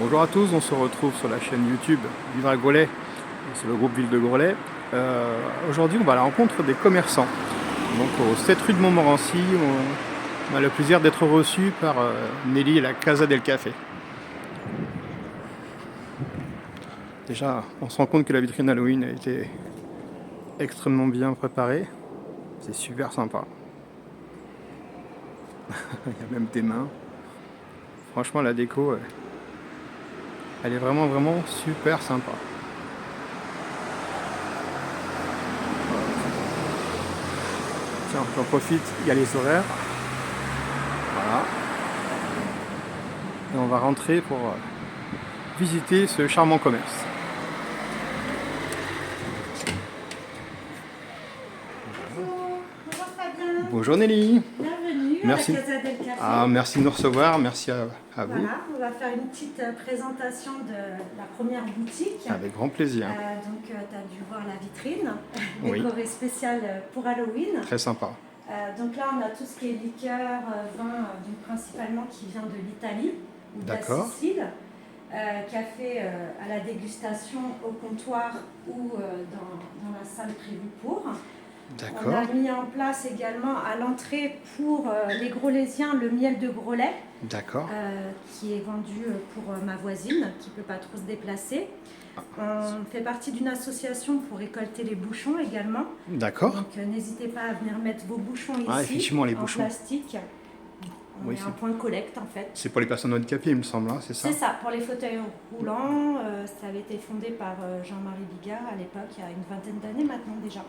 Bonjour à tous, on se retrouve sur la chaîne YouTube Vivre à Groslay, c'est le groupe Ville de Groslay. Aujourd'hui on va à la rencontre des commerçants. Donc au 7 rue de Montmorency, on a le plaisir d'être reçu par Nelly et la Casa del Café. Déjà on se rend compte que la vitrine Halloween a été extrêmement bien préparée, c'est super sympa. Il y a même des mains. Franchement la déco, elle est vraiment super sympa. Tiens, j'en profite, il y a les horaires. Voilà. Et on va rentrer pour visiter ce charmant commerce. Bonjour Fabien. Bonjour Nelly. Bienvenue Merci. à la Casa del Café. Merci de nous recevoir, merci à vous. Voilà, on va faire une petite présentation de la première boutique. Avec grand plaisir. Donc tu as dû voir la vitrine, Oui. décorée spéciale pour Halloween. Très sympa. Donc là on a tout ce qui est liqueur, vin, donc principalement qui vient de l'Italie ou de la Sicile. Café à la dégustation au comptoir ou dans la salle prévue pour. On a mis en place également à l'entrée pour les Grolésiens le miel de Groslay, qui est vendu pour ma voisine qui ne peut pas trop se déplacer. On fait partie d'une association pour récolter les bouchons également. D'accord. Donc n'hésitez pas à venir mettre vos bouchons ici, effectivement, les en bouchons. Plastique. On est un point de collecte en fait. C'est pour les personnes handicapées, il me semble, hein, c'est ça? C'est ça, pour les fauteuils roulants. Ça avait été fondé par Jean-Marie Bigard à l'époque, il y a une vingtaine d'années maintenant déjà.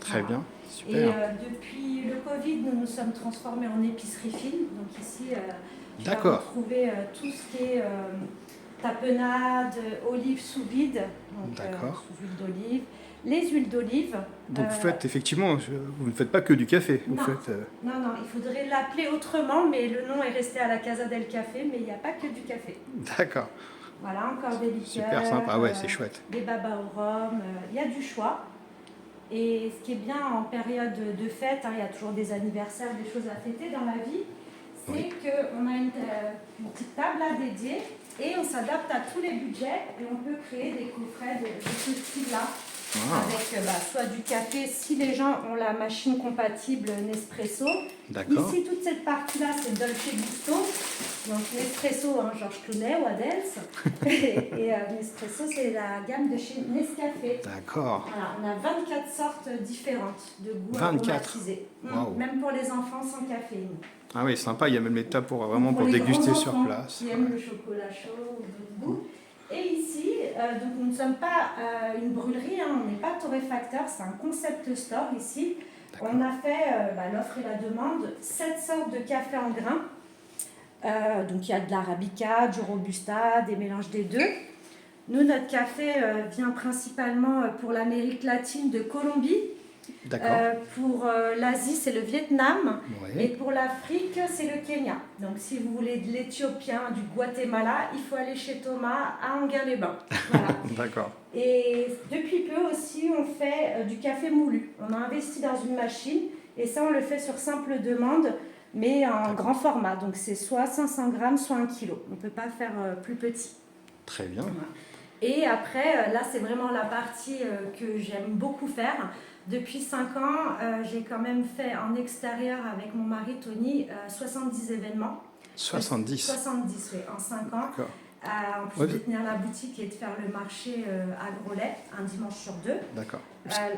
Très bien, super. Et depuis le Covid, nous nous sommes transformés en épicerie fine. Donc ici, tu vas retrouver tout ce qui est tapenade, olives sous vide, donc sous huile d'olive, les huiles d'olive. Donc vous faites effectivement, vous ne faites pas que du café. Non, vous faites, non, il faudrait l'appeler autrement, mais le nom est resté à la Casa del Café, mais il n'y a pas que du café. D'accord. Voilà, encore des liqueurs. Super sympa, ouais, c'est chouette. Des babas au rhum, il y a du choix. Et ce qui est bien en période de fête, il y a toujours des anniversaires, des choses à fêter dans la vie, c'est qu'on a une petite table là dédiée et on s'adapte à tous les budgets et on peut créer des coffrets de ce style-là. Avec soit du café, si les gens ont la machine compatible Nespresso. Ici, toute cette partie-là, c'est Dolce Gusto. Donc Nespresso, Georges Clooney ou Adels. et Nespresso, c'est la gamme de chez Nescafé. D'accord. Voilà, on a 24 sortes différentes de goûts aromatisés. Même pour les enfants sans caféine. Ah oui, sympa, il y a même les tables pour déguster sur place. Qui aiment le chocolat chaud ou d'autres goûts. Et ici, donc nous ne sommes pas une brûlerie, on n'est pas torréfacteur, c'est un concept store ici. On a fait l'offre et la demande, 7 sortes de café en grains. Donc il y a de l'arabica, du robusta, des mélanges des deux. Nous, notre café vient principalement pour l'Amérique latine de Colombie. Pour l'Asie, c'est le Vietnam. Et pour l'Afrique, c'est le Kenya. Donc, si vous voulez de l'éthiopien, du Guatemala, il faut aller chez Thomas à Anguin-les-Bains. Voilà. D'accord. Et depuis peu aussi, on fait du café moulu. On a investi dans une machine et ça, on le fait sur simple demande, mais en grand format. Donc, c'est soit 500 grammes, soit 1 kilo. On ne peut pas faire plus petit. Très bien. Voilà. Et après, là, c'est vraiment la partie que j'aime beaucoup faire. Depuis 5 ans, j'ai quand même fait en extérieur avec mon mari Tony 70 événements. 70 70, oui, en 5 ans. En plus de tenir la boutique et de faire le marché à Groslay, un dimanche sur 2. D'accord.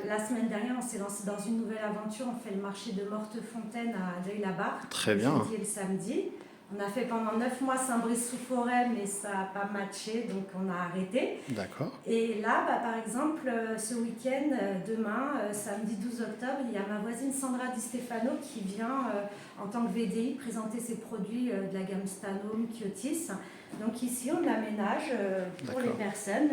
La semaine dernière, on s'est lancé dans une nouvelle aventure. On fait le marché de Mortefontaine à Deuil-la-Barre. Très bien. Le jeudi et le samedi. On a fait pendant 9 mois Saint-Brice-sous-Forêt, mais ça n'a pas matché, donc on a arrêté. D'accord. Et là, par exemple, ce week-end, demain, samedi 12 octobre, il y a ma voisine Sandra Di Stefano qui vient en tant que VDI présenter ses produits de la gamme Stanome, Kyotis. Donc ici, on aménage pour les personnes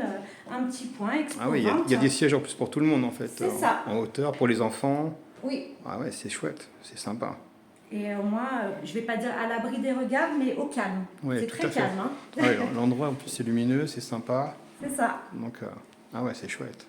un petit point exposant. Ah oui, il y a des sièges en plus pour tout le monde en fait. C'est ça. En hauteur, pour les enfants. Oui. Ah ouais, c'est chouette, c'est sympa. Et moi, je ne vais pas dire à l'abri des regards, mais au calme. C'est très calme. Hein. Ouais, l'endroit en plus c'est lumineux, c'est sympa. C'est ça. Donc, ah ouais, c'est chouette.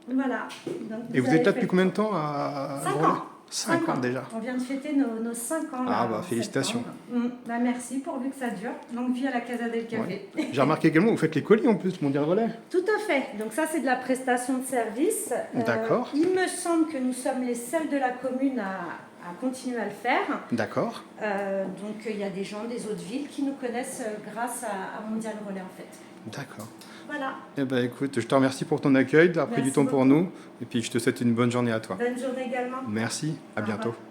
Voilà. Donc, et vous êtes là depuis combien de temps à 5 ans. 5 ans déjà. On vient de fêter nos 5 ans. Ah là, bah en félicitations. septembre. Bah, merci, pourvu que ça dure. Longue vie à la Casa del Café. Ouais. J'ai remarqué également que vous faites les colis en plus, Mondial Relais. Tout à fait. Donc ça, c'est de la prestation de service. D'accord. Il me semble que nous sommes les seuls de la commune à continuer à le faire. D'accord. Donc il y a des gens des autres villes qui nous connaissent grâce à Mondial Relais en fait. D'accord. Voilà. Eh ben écoute, je te remercie pour ton accueil, d'avoir pris du Merci temps pour beaucoup. nous. Et puis je te souhaite une bonne journée à toi. Bonne journée également. Merci, à Au bientôt. revoir.